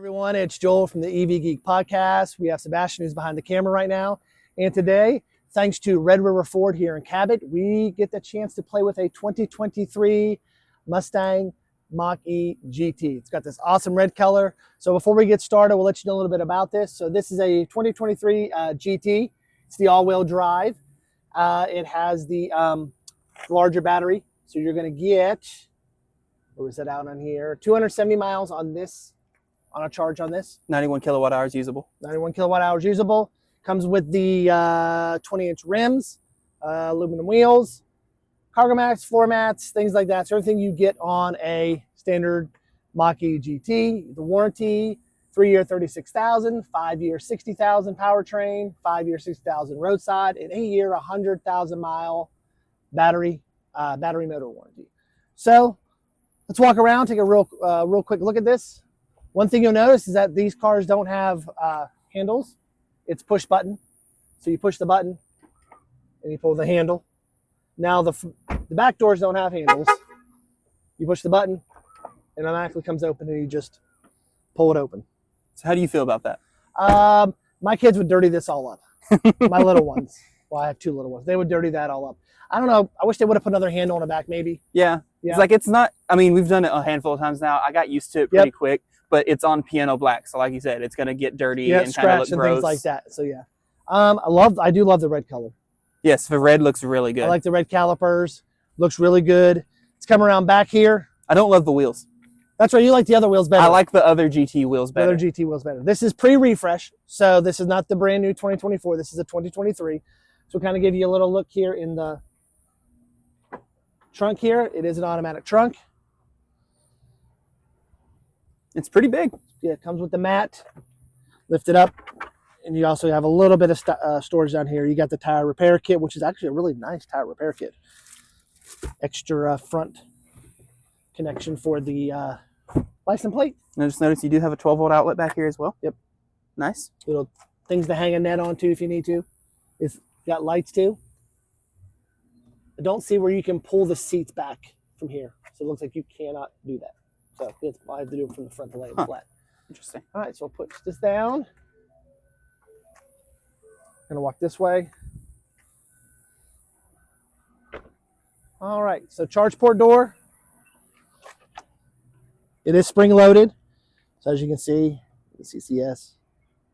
Everyone, it's Joel from the EV Geek podcast. We have Sebastian who's behind the camera right now. And today, thanks to Red River Ford here in Cabot, we get the chance to play with a 2023 Mustang Mach-E GT. It's got this awesome red color. So before we get started, we'll let you know a little bit about this. So this is a 2023 GT. It's the all-wheel drive. It has the larger battery. So you're going to get, where is it out on here? 270 miles on this, on a charge on this. 91 kilowatt hours usable. 91 kilowatt hours usable. Comes with the 20-inch rims, aluminum wheels, cargo mats, floor mats, things like that. So everything you get on a standard Mach-E GT. The warranty, 3-year 36,000, 5-year 60,000 powertrain, 5-year 60,000 roadside, and 8-year 100,000 mile battery motor warranty. So let's walk around, take a real quick look at this. One thing you'll notice is that these cars don't have handles. It's push button. So you push the button and you pull the handle. Now the back doors don't have handles. You push the button and it automatically comes open and you just pull it open. So how do you feel about that? My kids would dirty this all up. My little ones. Well, I have 2 little ones. They would dirty that all up. I don't know. I wish they would have put another handle on the back maybe. Yeah. It's like, it's not, I mean, we've done it a handful of times now. I got used to it pretty quick, but it's on piano black. So like you said, it's going to get dirty and kind of look gross. Things like that. So yeah. I do love the red color. Yes, the red looks really good. I like the red calipers. Looks really good. It's coming around back here. I don't love the wheels. That's right. You like the other wheels better. I like the other GT wheels better. The other GT wheels better. This is pre-refresh. So this is not the brand new 2024. This is a 2023. So we'll kind of give you a little look here in the trunk here. It is an automatic trunk. It's pretty big. Yeah, it comes with the mat. Lift it up. And you also have a little bit of storage down here. You got the tire repair kit, which is actually a really nice tire repair kit. Extra front connection for the license plate. And I just noticed you do have a 12-volt outlet back here as well. Yep. Nice. Little things to hang a net onto if you need to. It's got lights too. I don't see where you can pull the seats back from here. So it looks like you cannot do that. So I have to do it from the front to lay it flat. Interesting. All right, so we'll push this down. Gonna walk this way. All right, so charge port door. It is spring loaded. So as you can see, the CCS.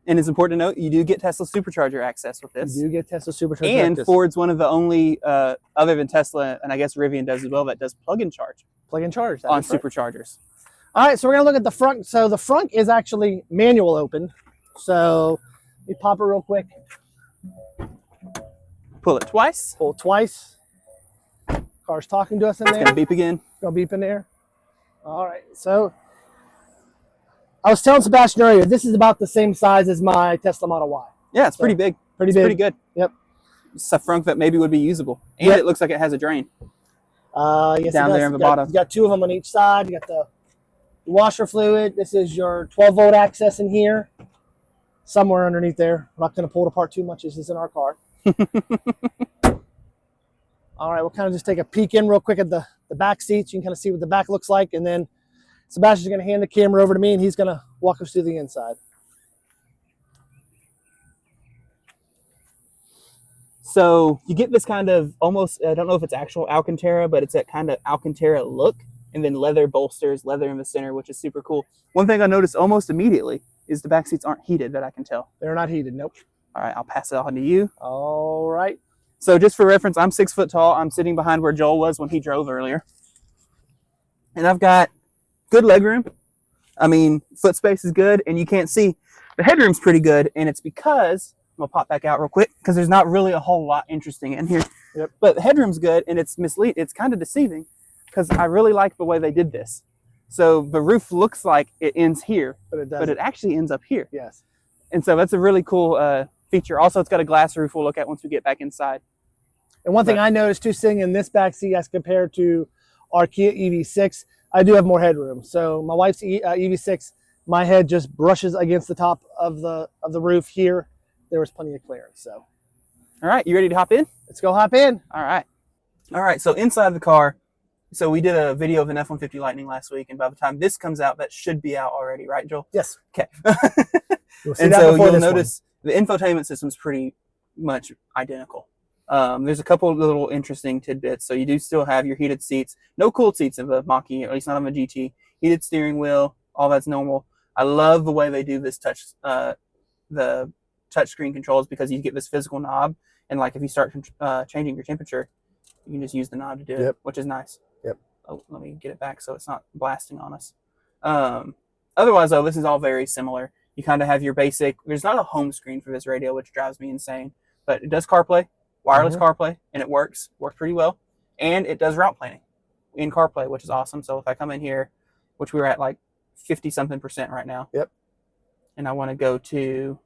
And it's important to note, you do get Tesla supercharger access with this. You do get Tesla supercharger access. And Ford's one of the only, other than Tesla, and I guess Rivian does as well, that does plug-in charge. Plug-in charge. On superchargers. All right, so we're gonna look at the front. So the front is actually manual open. So let me pop it real quick. Pull it twice. Pull it twice. Car's talking to us in there. It's gonna beep again. Gonna beep in there. All right, so I was telling Sebastian earlier, this is about the same size as my Tesla Model Y. Yeah, it's pretty big. Pretty big. Pretty good. Yep. It's a front that maybe would be usable. And it looks like it has a drain. Yes, down there in the bottom. You got 2 of them on each side. You got the washer fluid. This is your 12-volt access in here. Somewhere underneath there. I'm not going to pull it apart too much. This is in our car. All right, we'll kind of just take a peek in real quick at the back seats. You can kind of see what the back looks like. And then Sebastian's going to hand the camera over to me, and he's going to walk us through the inside. So you get this kind of almost, I don't know if it's actual Alcantara, but it's that kind of Alcantara look. And then leather bolsters, leather in the center, which is super cool. One thing I noticed almost immediately is the back seats aren't heated, that I can tell. They're not heated, nope. All right, I'll pass it on to you. All right. So just for reference, I'm 6 foot tall. I'm sitting behind where Joel was when he drove earlier. And I've got good leg room. I mean, foot space is good, and you can't see. The headroom's pretty good, and it's because, I'm gonna pop back out real quick, because there's not really a whole lot interesting in here. Yep. But the headroom's good, and it's it's kind of deceiving, because I really like the way they did this. So the roof looks like it ends here, but it actually ends up here. Yes. And so that's a really cool feature. Also, it's got a glass roof we'll look at once we get back inside. And one thing I noticed too, sitting in this back seat as compared to our Kia EV6, I do have more headroom. So my wife's EV6, my head just brushes against the top of the roof here. There was plenty of clearance. So, all right, you ready to hop in? Let's go hop in. All right. So inside the car, So we did a video of an F-150 Lightning last week, and by the time this comes out, that should be out already, right, Joel? Yes. Okay. You'll see And that so before you'll this notice the infotainment system's pretty much identical. There's a couple of little interesting tidbits. So you do still have your heated seats, no cooled seats in the Mach-E, or at least not on the GT. Heated steering wheel, all that's normal. I love the way they do this the touchscreen controls, because you get this physical knob, and like if you start changing your temperature, you can just use the knob to do it, which is nice. Yep. Oh, let me get it back so it's not blasting on us. Otherwise, though, this is all very similar. You kind of have your basic. There's not a home screen for this radio, which drives me insane, but it does CarPlay, wireless CarPlay, and it works pretty well. And it does route planning in CarPlay, which is awesome. So if I come in here, which we're at like 50-something% right now. Yep. And I want to go to, you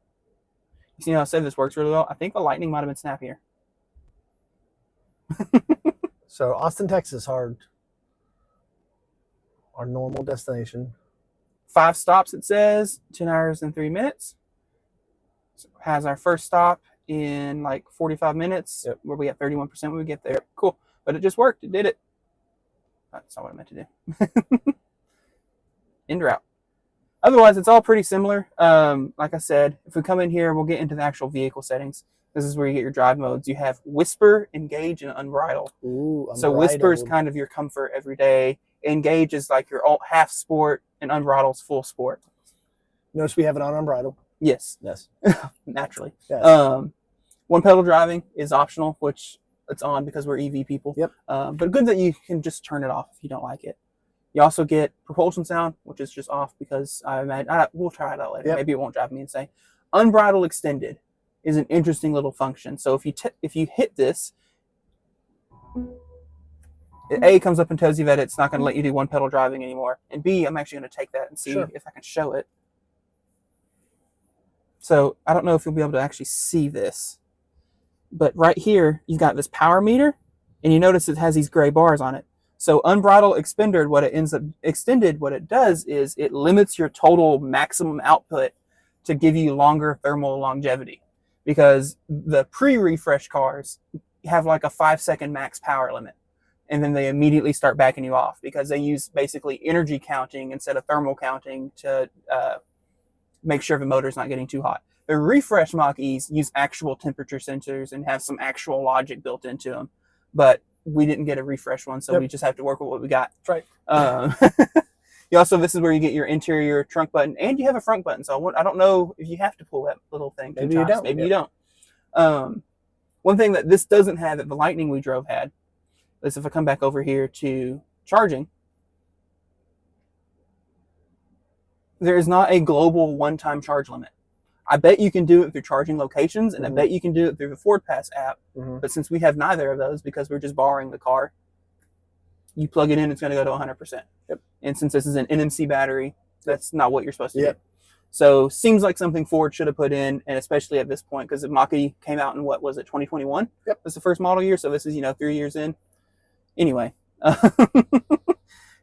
see how I said this works really well? I think the Lightning might have been snappier. So Austin, Texas, our normal destination. 5 stops, it says, 10 hours and 3 minutes. So has our first stop in like 45 minutes. Yep. Where we at 31% when we get there. Cool. But it just worked. It did it. That's not what I meant to do. End route. Otherwise, it's all pretty similar. Like I said, if we come in here, we'll get into the actual vehicle settings. This is where you get your drive modes. You have Whisper, Engage, and Unbridled. Ooh, so Whisper is kind of your comfort every day. Engage is like your half sport, and Unbridled's full sport. Notice we have it on Unbridled. Yes. Yes. Naturally. Yes. One pedal driving is optional, which it's on because we're EV people. Yep. But good that you can just turn it off if you don't like it. You also get propulsion sound, which is just off because I imagine we'll try it out later. Yep. Maybe it won't drive me insane. Unbridled extended is an interesting little function. So if you hit this, A, comes up and tells you that it's not going to let you do one pedal driving anymore, and B, I'm actually going to take that and see if I can show it. So I don't know if you'll be able to actually see this, but right here you've got this power meter, and you notice it has these gray bars on it. So Unbridled Extended, what it does is it limits your total maximum output to give you longer thermal longevity, because the pre-refresh cars have like a 5-second max power limit, and then they immediately start backing you off because they use basically energy counting instead of thermal counting to make sure the motor's not getting too hot. The refresh Mach-E's use actual temperature sensors and have some actual logic built into them, but we didn't get a refresh one, so we just have to work with what we got. That's right. You also, this is where you get your interior trunk button, and you have a front button. So I don't know if you have to pull that little thing. Maybe you don't. Maybe you don't. One thing that this doesn't have that the Lightning we drove had is if I come back over here to charging, there is not a global one-time charge limit. I bet you can do it through charging locations, and I bet you can do it through the Ford Pass app. But since we have neither of those because we're just borrowing the car, you plug it in, it's going to go to 100%. Yep. And since this is an NMC battery, that's not what you're supposed to do. So seems like something Ford should have put in, and especially at this point, because the Mach-E came out in, what was it, 2021? Yep. That's the first model year, so this is, 3 years in. Anyway,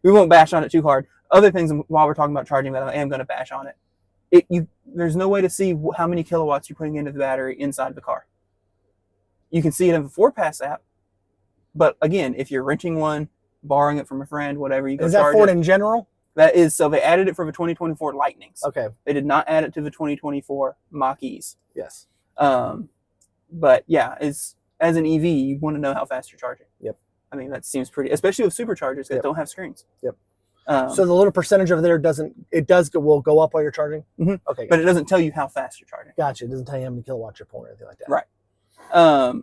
we won't bash on it too hard. Other things while we're talking about charging that I am going to bash on it. There's no way to see how many kilowatts you're putting into the battery inside the car. You can see it in the Ford Pass app, but again, if you're renting one, borrowing it from a friend, whatever, you go charge it. Is that Ford in general? That is, so they added it for the 2024 Lightnings. Okay. They did not add it to the 2024 Mach-E's. Yes. But yeah, as an EV, you want to know how fast you're charging. Yep. I mean, that seems pretty, especially with superchargers that don't have screens. Yep. So the little percentage over there will go up while you're charging? Mm-hmm. Okay. But it doesn't tell you how fast you're charging. Gotcha. It doesn't tell you how many kilowatts you're pulling or anything like that. Right.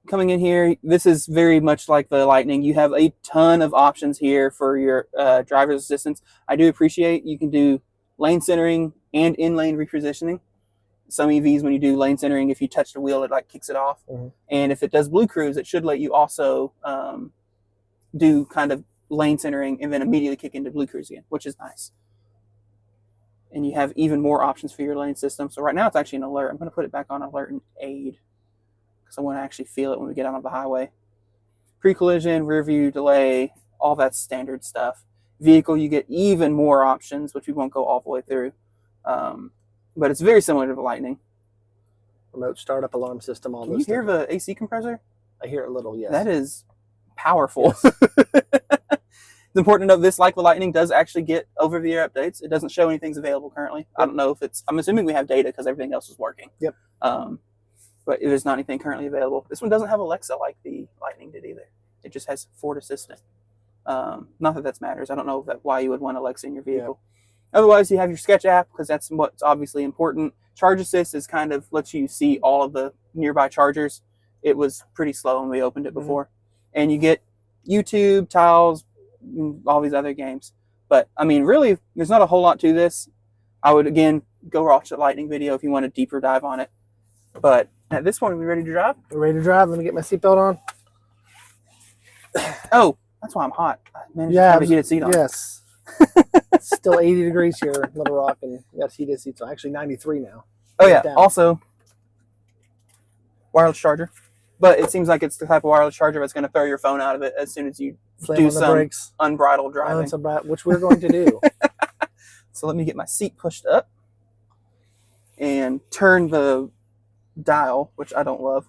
Coming in here, this is very much like the Lightning. You have a ton of options here for your driver's assistance. I do appreciate you can do lane centering and in-lane repositioning. Some EVs, when you do lane centering, if you touch the wheel, it like kicks it off. And if it does Blue Cruise, it should let you also do kind of lane centering and then immediately kick into Blue Cruise again, which is nice. And you have even more options for your lane system. So right now it's actually an alert. I'm going to put it back on alert and aid, because I want to actually feel it when we get out on the highway. Pre-collision, rear view, delay, all that standard stuff. Vehicle, you get even more options, which we won't go all the way through. But it's very similar to the Lightning. Remote startup, alarm system, all those Can you hear the AC compressor? I hear it a little, yes. That is powerful. Yes. It's important to note this, like the Lightning, does actually get over-the-air updates. It doesn't show anything's available currently. Yep. I don't know if it's... I'm assuming we have data because everything else is working. Yep. But there's not anything currently available. This one doesn't have Alexa like the Lightning did either. It just has Ford Assistant. Not that that matters. I don't know why you would want Alexa in your vehicle. Yep. Otherwise, you have your Sketch app because that's what's obviously important. Charge Assist is kind of lets you see all of the nearby chargers. It was pretty slow when we opened it before. And you get YouTube, Tiles, all these other games. But, I mean, really, there's not a whole lot to this. I would, again, go watch the Lightning video if you want a deeper dive on it. But at this point, are we ready to drive? We're ready to drive. Let me get my seatbelt on. Oh, that's why I'm hot. I managed to have a heated seat on. Yes. It's still 80 degrees here in Little Rock, and we got heated seats on. Actually, 93 now. Oh, yeah. Also, wireless charger. But it seems like it's the type of wireless charger that's going to throw your phone out of it as soon as you do some brakes. Unbridled driving. Which we're going to do. So let me get my seat pushed up and turn the dial, which I don't love.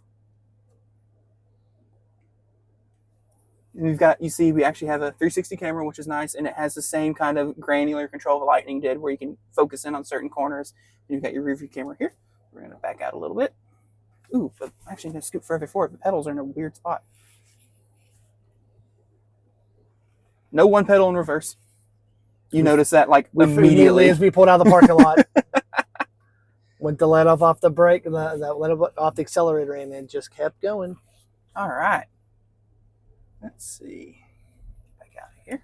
And we've got, you see, we actually have a 360 camera, which is nice, and it has the same kind of granular control the Lightning did, where you can focus in on certain corners. And you've got your rear view camera here. We're going to back out a little bit. Ooh, but actually, I'm going to scoot further forward. The pedals are in a weird spot. No one pedal in reverse. You notice that, like, immediately as we pulled out of the parking lot. Went to let off the brake, let off the accelerator, and then just kept going. All right. Let's see. Back out of here.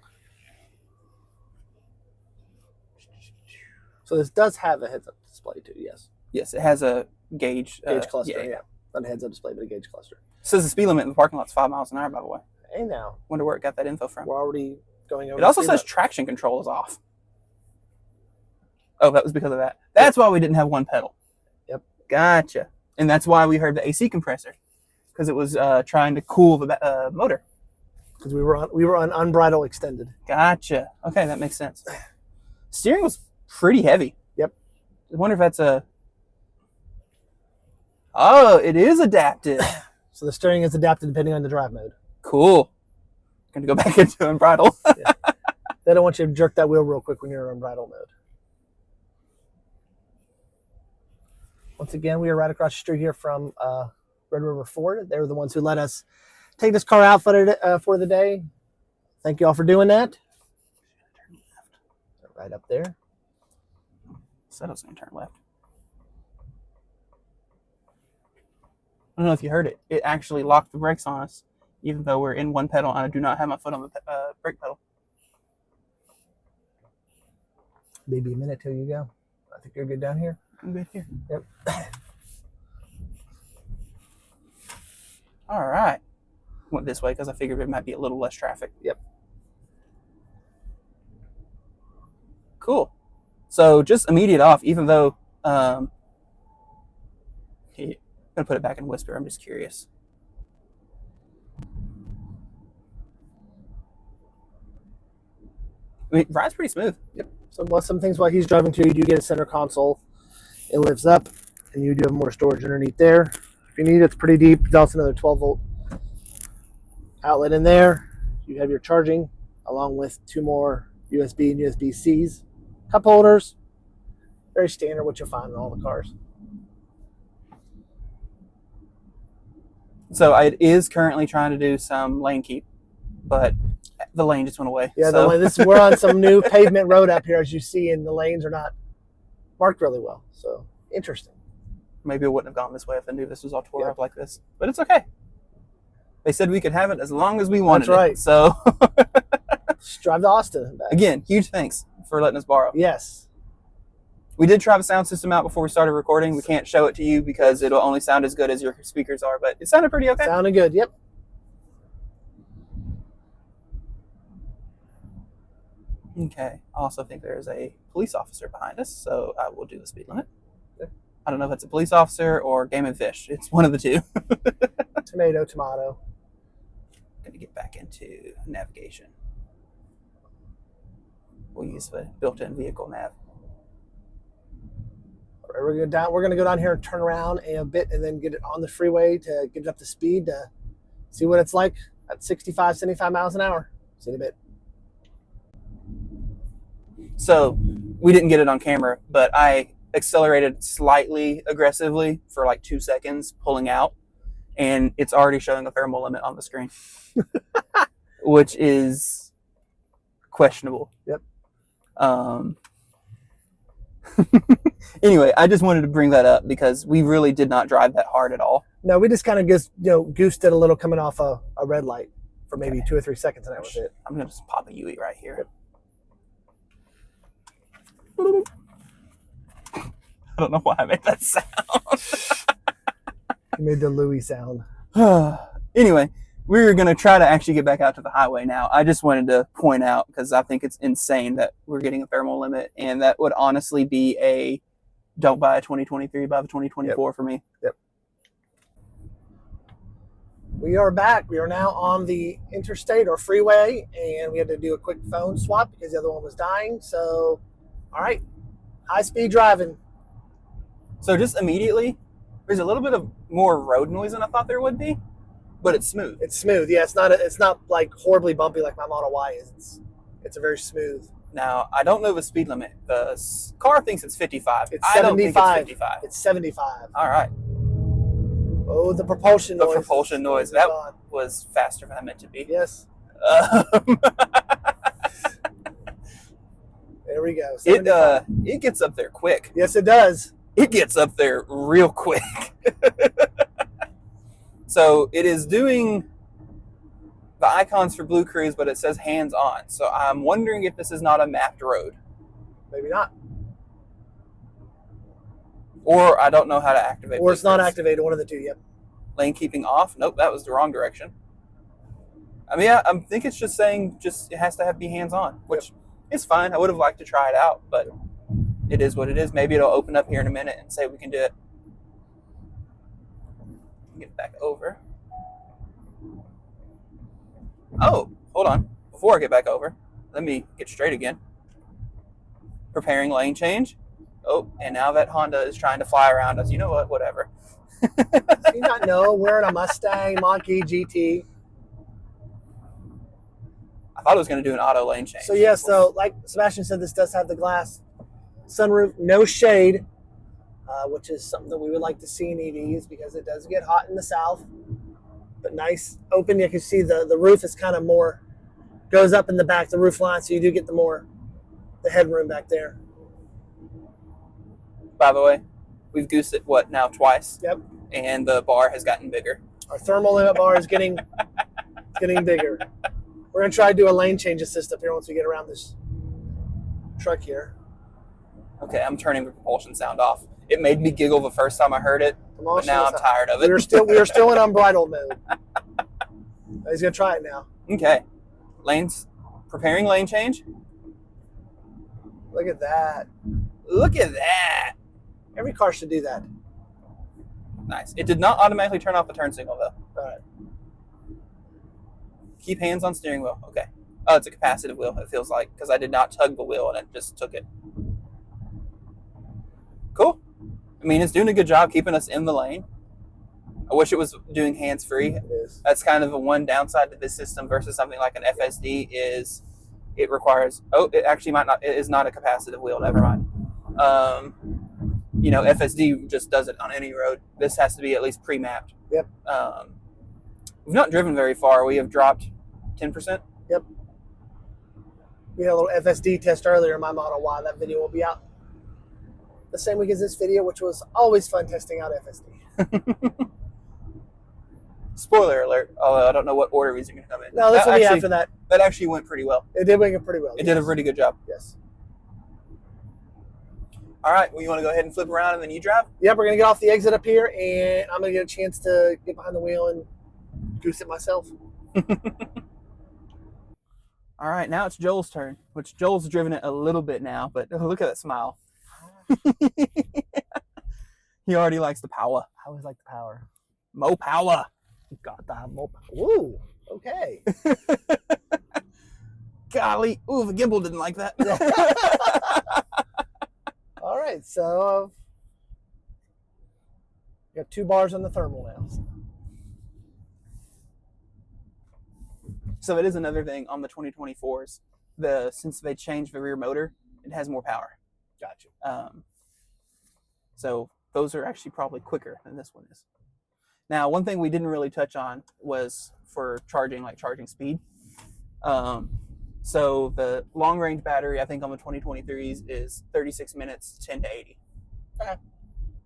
So this does have a heads-up display too. Yes. Yes, it has a gauge cluster. Yeah, not a heads-up display, but a gauge cluster. It says the speed limit in the parking lot's 5 miles an hour. By the way. Hey now. Wonder where it got that info from. We're already going over. It also says traction control is off. Oh, that was because of that. That's why we didn't have one pedal. Yep. Gotcha. And that's why we heard the AC compressor, because it was trying to cool the motor. Because we were on unbridled extended. Gotcha. Okay, that makes sense. Steering was pretty heavy. Yep. I wonder if that's a... Oh, it is adaptive. So the steering is adapted depending on the drive mode. Cool. Going to go back into unbridled. Yeah. They don't want you to jerk that wheel real quick when you're in unbridled mode. Once again, we are right across the street here from Red River Ford. They were the ones who let us take this car out for the day. Thank you all for doing that. Right up there. Said I was going to turn left. I don't know if you heard it. It actually locked the brakes on us, even though we're in one pedal and I do not have my foot on the brake pedal. Maybe a minute till you go. I think you're good down here. I'm good here. Yep. All right. Went this way because I figured it might be a little less traffic. Yep. Cool. So just immediate off, even though I'm going to put it back in whisper. I'm just curious. I mean, ride's pretty smooth. Yep. So some things while he's driving too, you do get a center console. It lifts up, and you do have more storage underneath there. If you need it, it's pretty deep. There's also another 12-volt outlet in there. You have your charging, along with 2 more USB and USB-Cs. Cup holders. Very standard what you'll find in all the cars. So it is currently trying to do some lane keep, but the lane just went away. Yeah, so. We're on some new pavement road up here, as you see, and the lanes are not marked really well. So, interesting. Maybe it wouldn't have gone this way if I knew this was all tore up like this. But it's okay. They said we could have it as long as we wanted. That's right. It. So just drive to Austin and back. Again, huge thanks for letting us borrow. Yes. We did try the sound system out before we started recording. We can't show it to you because it'll only sound as good as your speakers are, but it sounded pretty okay. Sounded good, yep. Okay. I also think there's a police officer behind us, so I will do the speed limit. Okay. I don't know if it's a police officer or Game and Fish. It's one of the two. Tomato, tomato. Going to get back into navigation. We'll use the built-in vehicle nav. All right, we're gonna go down here and turn around a bit, and then get it on the freeway to get it up to speed to see what it's like at 65, 75 miles an hour. See you in a bit. So we didn't get it on camera, but I accelerated slightly aggressively for like 2 seconds, pulling out, and it's already showing a thermal limit on the screen, which is questionable. Yep. Anyway, I just wanted to bring that up because we really did not drive that hard at all. No, we just kind of just goosed it a little coming off a red light for maybe 2 or 3 seconds, and that was it. I'm gonna just pop a UE right here. Yep. I don't know why I made that sound. You made the Louis sound. Anyway, we're going to try to actually get back out to the highway now. I just wanted to point out, because I think it's insane that we're getting a thermal limit, and that would honestly be a don't buy a 2023, buy the 2024 for me. Yep. We are back. We are now on the interstate or freeway, and we had to do a quick phone swap because the other one was dying. So, all right, high-speed driving. So just immediately, there's a little bit of more road noise than I thought there would be, but it's smooth. It's smooth. Yeah, it's not like horribly bumpy like my Model Y is. It's a very smooth. Now, I don't know the speed limit. The car thinks it's 55. It's I don't think it's 75. 55. It's 75. All right. Oh, the propulsion noise. The propulsion noise. That was faster than I meant to be. Yes. There we go. 75. It gets up there quick. Yes, it does. It gets up there real quick. So it is doing the icons for Blue Cruise, but it says hands on. So I'm wondering if this is not a mapped road. Maybe not. Or I don't know how to activate. Or it's not activated. One of the two. Yep. Lane keeping off. Nope, that was the wrong direction. I mean, I think it's just saying it has to be hands on, which is fine. I would have liked to try it out, but it is what it is. Maybe it'll open up here in a minute and say we can do it. Get back over. Oh, hold on. Before I get back over, let me get straight again. Preparing lane change. Oh, and now that Honda is trying to fly around us. You know what? Whatever. Do you not know? We're in a Mustang Mach-E GT. I thought it was going to do an auto lane change. So, yeah, so like Sebastian said, this does have the glass sunroof, no shade, which is something that we would like to see in EVs because it does get hot in the south. But nice open. You can see the roof is kind of more, goes up in the back, the roof line, so you do get the headroom back there. By the way, we've goosed it, now, twice? Yep. And the bar has gotten bigger. Our thermal limit bar is getting bigger. We're going to try to do a lane change assist up here once we get around this truck here. Okay, I'm turning the propulsion sound off. It made me giggle the first time I heard it, but now I'm tired of it. We are still in unbridled mode. He's going to try it now. Okay. Preparing lane change. Look at that. Look at that. Every car should do that. Nice. It did not automatically turn off the turn signal, though. All right. Keep hands on steering wheel. Okay. Oh, it's a capacitive wheel, it feels like, because I did not tug the wheel and it just took it. Cool. I mean, it's doing a good job keeping us in the lane. I wish it was doing hands-free. It is. That's kind of the one downside to this system versus something like an FSD is it requires, it actually might not, it is not a capacitive wheel, never mind. FSD just does it on any road. This has to be at least pre-mapped. Yep. We've not driven very far. We have dropped 10%. Yep. We had a little FSD test earlier in my Model Y. That video will be out the same week as this video, which was always fun testing out FSD. Spoiler alert, although I don't know what order these are going to come in. No, this will be after that. That actually went pretty well. It did make it pretty well. It did a pretty good job. Yes. All right, well, you want to go ahead and flip around and then you drive? Yep, we're going to get off the exit up here, and I'm going to get a chance to get behind the wheel and goose it myself. All right, now it's Joel's turn, which Joel's driven it a little bit now, but look at that smile. He already likes the power. I always like the power. Mo power. Got to have more power. Ooh, okay. Golly. Ooh, the gimbal didn't like that. All right, so got 2 bars on the thermal now. So it is another thing on the 2024s. Since they changed the rear motor, it has more power. Gotcha. So those are actually probably quicker than this one is. Now, one thing we didn't really touch on was for charging, like charging speed. So the long range battery, I think on the 2023s is 36 minutes, 10 to 80. Okay.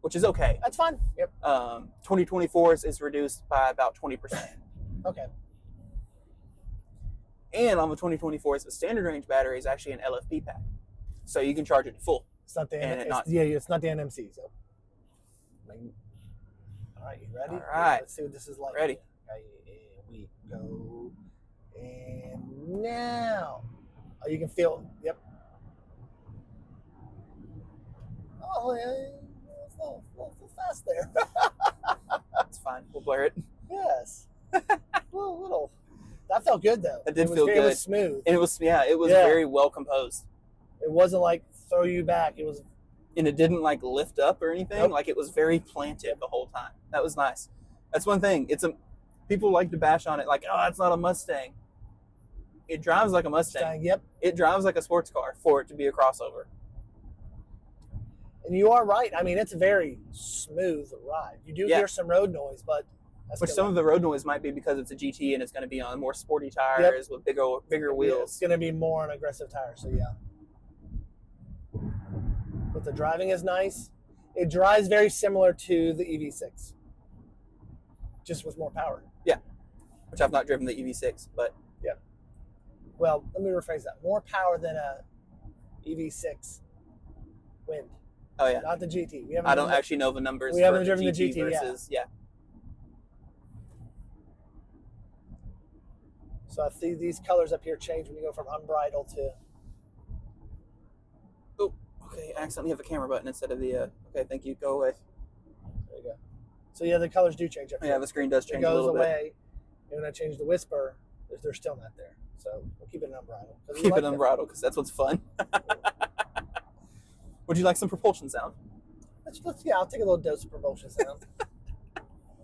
Which is okay. That's fine. Yep. 2024s is reduced by about 20%. Okay. And on the 2024s, the standard range battery is actually an LFP pack. So you can charge it full. It's not the it's not the NMC. So. All right, you ready? All right. Let's see what this is like. Ready. Okay, here we go. And now. Oh, you can feel. Yep. Oh, yeah. It's a little fast there. That's fine. We'll blur it. Yes. little. That felt good though. It did feel good. It was smooth. And it was very well composed. It wasn't like throw you back. It was. And it didn't like lift up or anything. Nope. Like it was very planted the whole time. That was nice. That's one thing. People like to bash on it like, oh, it's not a Mustang. It drives like a Mustang. Yep. It drives like a sports car for it to be a crossover. And you are right. I mean, it's a very smooth ride. You do hear some road noise, but which some of the road noise might be because it's a GT and it's going to be on more sporty tires with bigger wheels. It's going to be more on aggressive tires. So yeah. But the driving is nice. It drives very similar to the EV6, just with more power. Yeah, which I've not driven the EV6, but yeah. Well, let me rephrase that. More power than a EV6 wind. Oh yeah, not the GT. I don't actually know the numbers. We haven't driven the GT versus, yeah. So I see these colors up here change when you go from unbridled to. Oh, okay. I accidentally have the camera button instead of the. Okay, thank you. Go away. There you go. So yeah, the colors do change up here. Yeah, the screen does change a little bit. It goes away, and when I change the whisper, they're still not there. So we'll keep it unbridled. Keep it unbridled because that's what's fun. Would you like some propulsion sound? Yeah, I'll take a little dose of propulsion sound.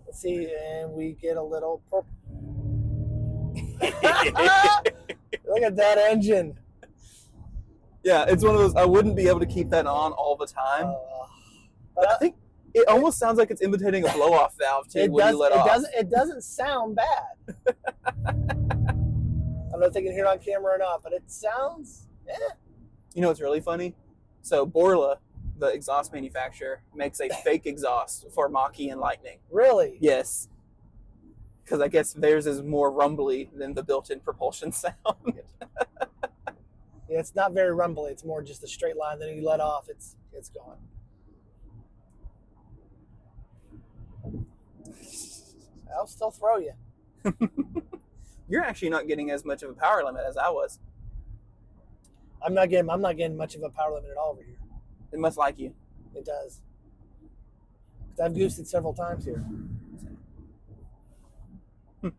Let's see, and we get a little. Look at that engine. Yeah, it's one of those. I wouldn't be able to keep that on all the time. But I think it almost sounds like it's imitating a blow-off valve too when you let off. It doesn't sound bad. I don't know if they can hear it on camera or not, but it sounds. You know what's really funny? So Borla, the exhaust manufacturer, makes a fake exhaust for Mach-E and Lightning. Really? Yes. Because I guess theirs is more rumbly than the built-in propulsion sound. Yeah, it's not very rumbly. It's more just a straight line. Then you let off, it's gone. I'll still throw you. You're actually not getting as much of a power limit as I was. I'm not getting much of a power limit at all over here. It must like you. It does. I've goosed it several times here. I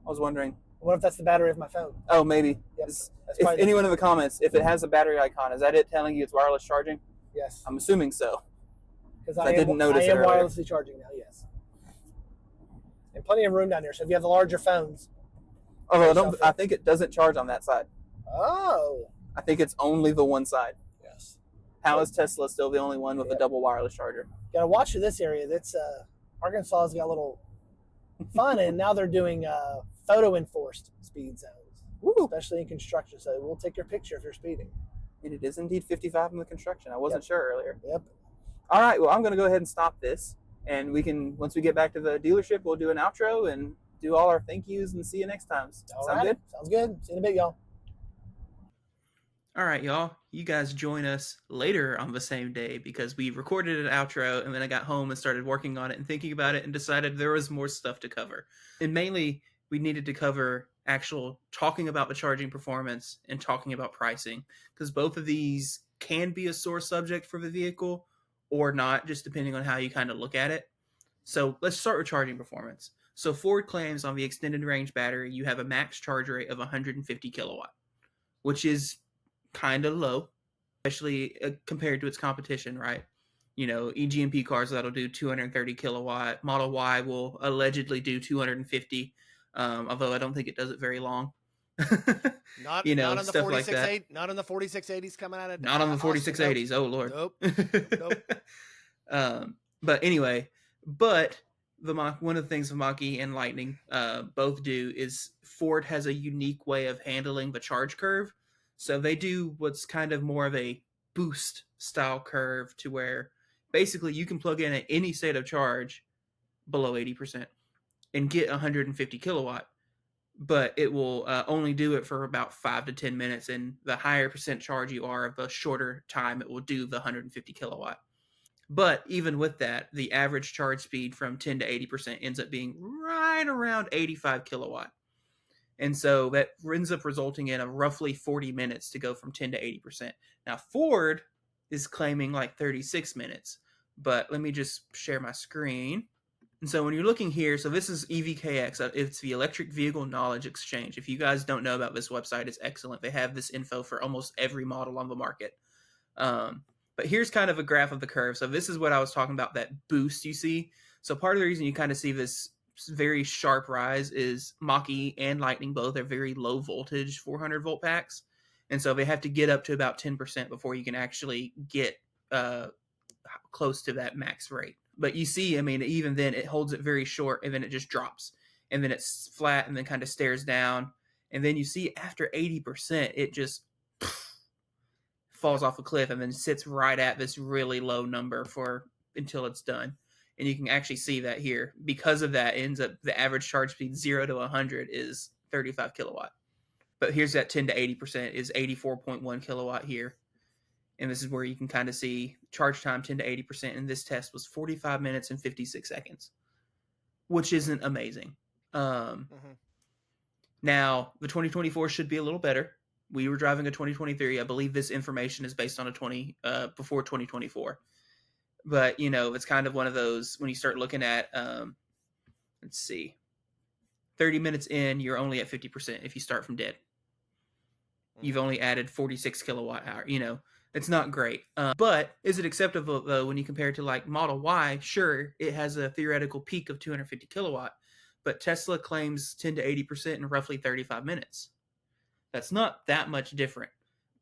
was wondering. What if that's the battery of my phone? Oh, maybe. Yep. If anyone in the comments, if it has a battery icon, is that it telling you it's wireless charging? Yes. I'm assuming so. Because I didn't notice it earlier. I am wirelessly charging now, yes. And plenty of room down there. So if you have the larger phones. Although I think it doesn't charge on that side. Oh. I think it's only the one side. Yes. How is Tesla still the only one with a double wireless charger? Got to watch for this area. That's Arkansas has got a little fun, and now they're doing photo enforced speed zones, especially in construction. So we'll take your picture if you're speeding. And it is indeed 55 in the construction. I wasn't sure earlier. Yep. All right. Well, I'm going to go ahead and stop this, and we can once we get back to the dealership, we'll do an outro and do all our thank yous and see you next time. Sound good? Sounds good. See you in a bit, y'all. All right, y'all. You guys join us later on the same day because we recorded an outro and then I got home and started working on it and thinking about it and decided there was more stuff to cover. And mainly, we needed to cover talking about the charging performance and talking about pricing because both of these can be a sore subject for the vehicle or not, just depending on how you kind of look at it. So let's start with charging performance. So Ford claims on the extended range battery, you have a max charge rate of 150 kilowatt, which is kind of low, especially compared to its competition, right? You know, EGMP cars that'll do 230 kilowatt. Model Y will allegedly do 250, although I don't think it does it very long. Not you know, not on the stuff like that. 4680, not on the 4680s coming out of Not on the Austin. Nope. 4680s. Oh Lord. Nope. Nope. But anyway, but one of the things the Mach-E and Lightning both do is Ford has a unique way of handling the charge curve. So they do what's kind of more of a boost style curve to where basically you can plug in at any state of charge below 80% and get 150 kilowatt, but it will only do it for about 5 to 10 minutes. And the higher percent charge you are, the shorter time it will do the 150 kilowatt. But even with that, the average charge speed from 10 to 80% ends up being right around 85 kilowatt. And so that ends up resulting in a roughly 40 minutes to go from 10 to 80%. Now, Ford is claiming like 36 minutes. But let me just share my screen. And so when you're looking here, so this is EVKX. It's the Electric Vehicle Knowledge Exchange. If you guys don't know about this website, it's excellent. They have this info for almost every model on the market. But here's kind of a graph of the curve. So this is what I was talking about, that boost you see. So part of the reason you kind of see this very sharp rise is Mach-E and Lightning both are very low voltage 400 volt packs. And so they have to get up to about 10% before you can actually get close to that max rate. But you see, I mean, even then it holds it very short and then it just drops. And then it's flat and then kind of stares down. And then you see after 80%, it just falls off a cliff and then sits right at this really low number for until it's done. And you can actually see that here. Because of that, it ends up the average charge speed 0 to 100 is 35 kilowatt. But here's that 10 to 80% is 84.1 kilowatt here. And this is where you can kind of see charge time 10 to 80%. And this test was 45 minutes and 56 seconds, which isn't amazing. Now, the 2024 should be a little better. We were driving a 2023. I believe this information is based on a before 2024. But, you know, it's kind of one of those when you start looking at, let's see, 30 minutes in, you're only at 50% if you start from dead. You've only added 46 kilowatt hour. You know, it's not great. But is it acceptable, though, when you compare it to like Model Y? Sure, it has a theoretical peak of 250 kilowatt, but Tesla claims 10 to 80% in roughly 35 minutes. That's not that much different,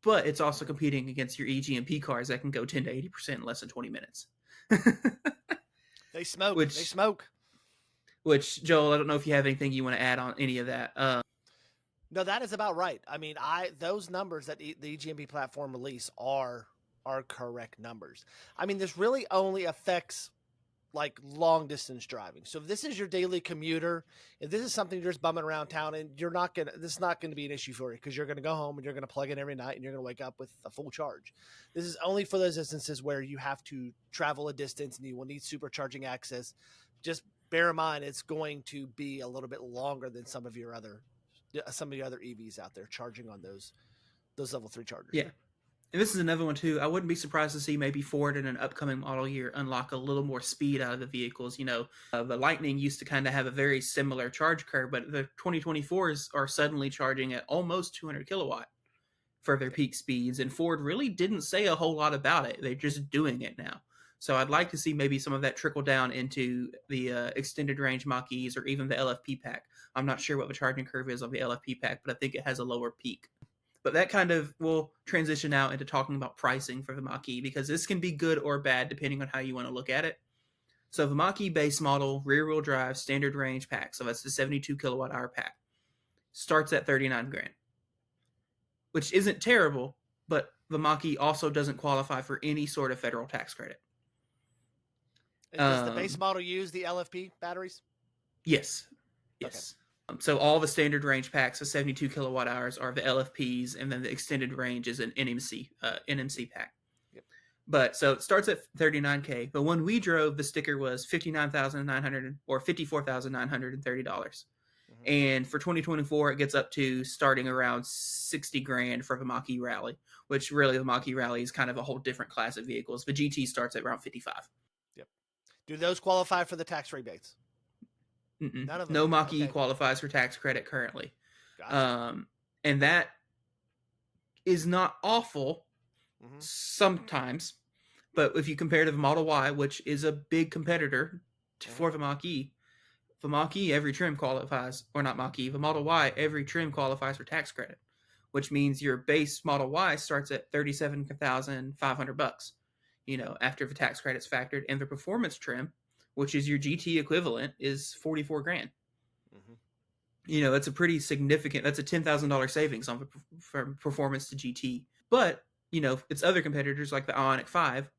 but it's also competing against your EGMP cars that can go 10 to 80% in less than 20 minutes. They smoke. They smoke. Which, Joel, I don't know if you have anything you want to add on any of that. No, that is about right. I mean, those numbers that the EGMP platform release are correct numbers. I mean, this really only affects like long distance driving. So if this is your daily commuter, if this is something you're just bumming around town and this is not going to be an issue for you because you're going to go home and you're going to plug in every night and you're going to wake up with a full charge. This is only for those instances where you have to travel a distance and you will need supercharging access. Just bear in mind, it's going to be a little bit longer than some of the other EVs out there charging on those level 3 chargers. Yeah. And this is another one too. I wouldn't be surprised to see maybe Ford in an upcoming model year unlock a little more speed out of the vehicles. You know, the Lightning used to kind of have a very similar charge curve, but the 2024s are suddenly charging at almost 200 kilowatt for their peak speeds. And Ford really didn't say a whole lot about it. They're just doing it now. So I'd like to see maybe some of that trickle down into the extended range Mach-E's or even the LFP pack. I'm not sure what the charging curve is on the LFP pack, but I think it has a lower peak. But that kind of will transition out into talking about pricing for the Mach-E because this can be good or bad depending on how you want to look at it. So the Mach-E base model, rear-wheel drive, standard range pack, so that's the 72 kilowatt hour pack, starts at 39 grand, which isn't terrible, but the Mach-E also doesn't qualify for any sort of federal tax credit. Does the base model use the LFP batteries? Yes. Yes. Okay. So all the standard range packs of 72 kilowatt hours are the LFPs, and then the extended range is an NMC pack. Yep. But so it starts at 39K. But when we drove, the sticker was $59,900 or $54,930. And for 2024, it gets up to starting around 60 grand for the Mach-E Rally, which really the Mach-E Rally is kind of a whole different class of vehicles. The GT starts at around 55. Yep. Do those qualify for the tax rebates? None of them. No Mach-E qualifies for tax credit currently. Gotcha. And that is not awful sometimes, but if you compare to the Model Y, which is a big competitor for the Mach-E, the Mach-E, every trim qualifies, or not Mach-E, the Model Y, every trim qualifies for tax credit, which means your base Model Y starts at $37,500. After the tax credit's factored, and the performance trim, which is your GT equivalent, is 44 grand. Mm-hmm. That's a pretty significant. That's a $10,000 savings on from performance to GT. But its other competitors like the Ioniq 5,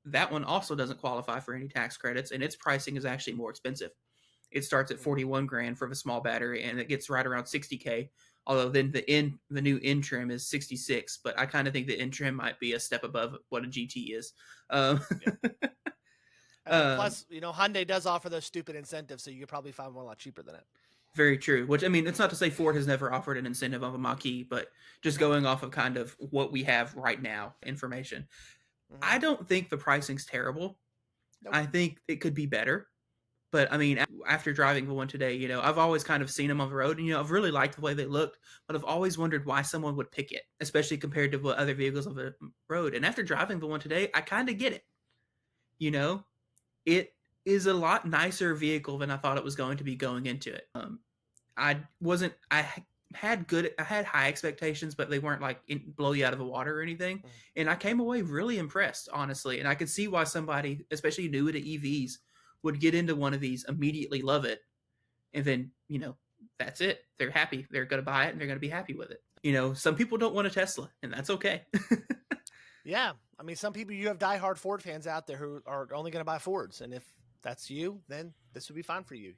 that one also doesn't qualify for any tax credits, and its pricing is actually more expensive. It starts at 41 grand for the small battery, and it gets right around 60K. Although then the new N trim is 66, but I kind of think the N trim might be a step above what a GT is. Yeah. Plus, Hyundai does offer those stupid incentives, so you could probably find one a lot cheaper than it. Very true. Which, I mean, it's not to say Ford has never offered an incentive of a Mach-E, but just going off of kind of what we have right now, information. Mm-hmm. I don't think the pricing's terrible. Nope. I think it could be better. But, I mean, after driving the one today, I've always kind of seen them on the road, and, I've really liked the way they looked, but I've always wondered why someone would pick it, especially compared to what other vehicles on the road. And after driving the one today, I kind of get it. It is a lot nicer vehicle than I thought it was going to be going into it. I had high expectations, but they weren't like blow you out of the water or anything. Mm. And I came away really impressed, honestly. And I could see why somebody, especially new to EVs, would get into one of these, immediately love it. And then, that's it. They're happy. They're going to buy it and they're going to be happy with it. Some people don't want a Tesla, and that's okay. Yeah. I mean, some people, you have diehard Ford fans out there who are only going to buy Fords. And if that's you, then this would be fine for you.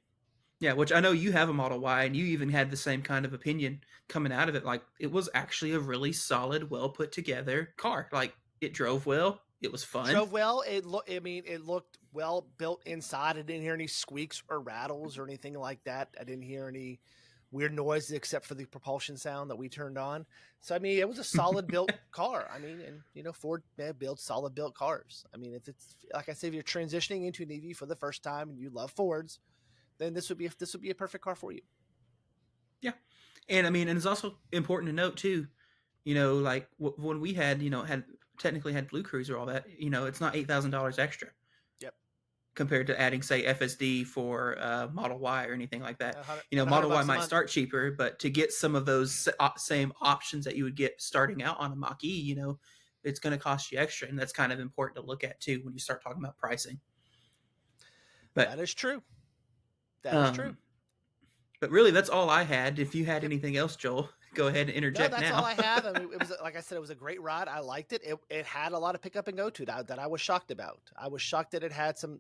Yeah, which I know you have a Model Y, and you even had the same kind of opinion coming out of it. Like, it was actually a really solid, well put together car. Like, it drove well. It was fun. Drove well. It looked well built inside. I didn't hear any squeaks or rattles or anything like that. I didn't hear any weird noises except for the propulsion sound that we turned on. So, I mean, it was a solid built car. I mean, and, Ford builds solid built cars. I mean, if it's, like I said, if you're transitioning into an EV for the first time and you love Fords, then this would be a perfect car for you. Yeah. And I mean, and it's also important to note too, like when we had technically had Blue Cruiser, all that, it's not $8,000 extra. Yep. Compared to adding, say, FSD for Model Y or anything like that. Model Y might start cheaper, but to get some of those same options that you would get starting out on a Mach-E, it's going to cost you extra. And that's kind of important to look at too when you start talking about pricing. But that is true. That is true. But really, that's all I had. If you had anything else, Joel, go ahead and interject now. No, that's all I have. I mean, it was, like I said, it was a great ride. I liked it. It had a lot of pick up and go to it that I was shocked about. I was shocked that it had some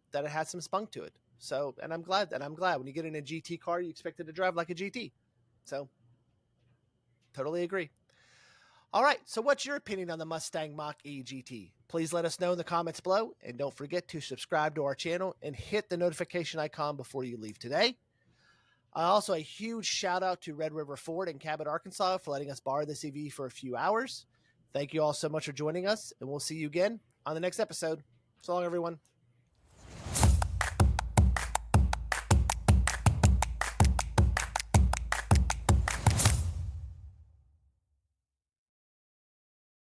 spunk to it. So, and I'm glad when you get in a GT car, you expect it to drive like a GT. So, totally agree. All right. So, what's your opinion on the Mustang Mach-E GT? Please let us know in the comments below, and don't forget to subscribe to our channel and hit the notification icon before you leave today. Also, a huge shout out to Red River Ford in Cabot, Arkansas for letting us borrow this EV for a few hours. Thank you all so much for joining us, and we'll see you again on the next episode. So long, everyone.